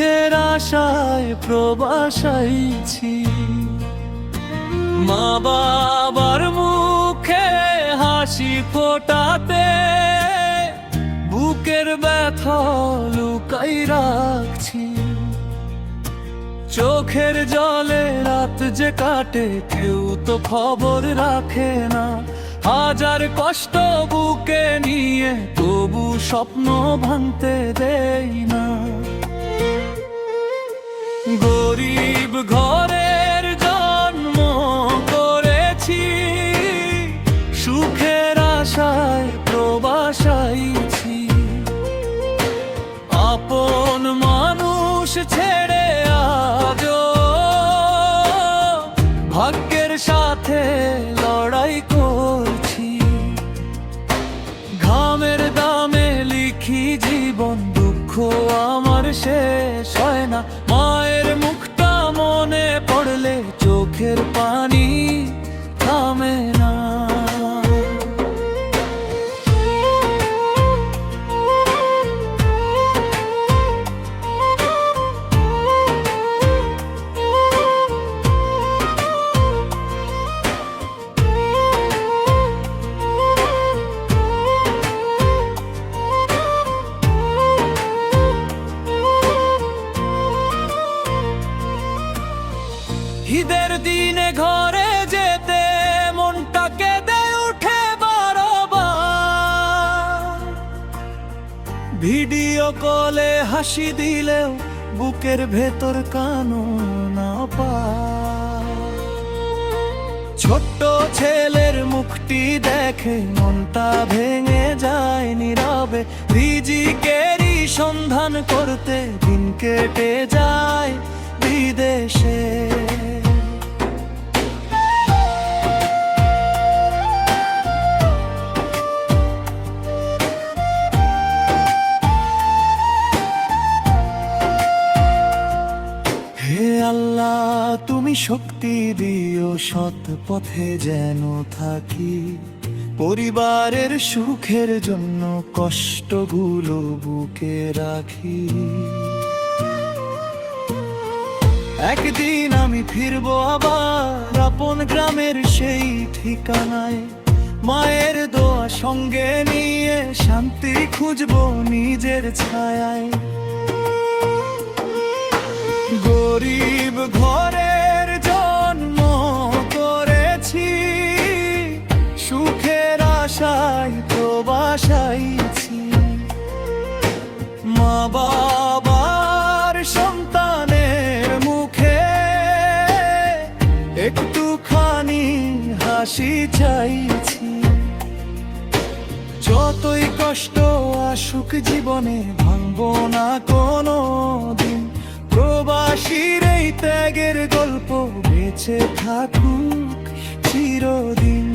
সুখের আশায় প্রবাসাইছি। মা বাবার মুখে হাসি ফোটাতে বুকের ব্যথা লুকাই রাখছি। চোখের জলে রাত যে কাটে কেউ তো খবর রাখে না। হাজার কষ্ট বুকে নিয়ে তবু স্বপ্ন ভাঙতে দেই না। গরিব ঘরের জন্ম করেছি, সুখের আশায় প্রবাসাইছি। আপন মানুষ ছেড়ে আজও ভাগ্যের সাথে লড়াই করছি। ঘামের দামে লিখি জীবন, দুঃখ আমার শেষ হয় না। মায়ের মুখটা মনে পড়লে চোখের পানি থামে না। ঈদের দিনে ঘরে যেতে মনটাকে দেয় উঠে বারবার। ভিডিও কলে হাসি দিলেও বুকের ভেতর কানো না পায়। ছোট্ট ছেলের মুখটি দেখে মনটা ভেঙে যায় নীরবে। রিজিকেরই সন্ধান করতে দিন কেটে যায় বিদেশে। হে আল্লাহ, তুমি শক্তি দিও, সৎ পথে যেন থাকি। পরিবারের সুখের জন্য কষ্টগুলো বুকে রাখি। একদিন আমি ফিরবো আবার আপন গ্রামের সেই ঠিকানায়। মায়ের দোয়া সঙ্গে নিয়ে শান্তি খুঁজবো নিজের ছায়ায়। গরিব ঘরের জন্ম করেছি, সুখের আশায় প্রবাসাইছি। মা বাবার সন্তানের মুখে একটুখানি হাসি চাইছি। যতই কষ্ট আসুক জীবনে ভাঙবো না কোনো দিন। প্রবাসীর এই ত্যাগের গল্প বেঁচে থাকুক চিরদিন।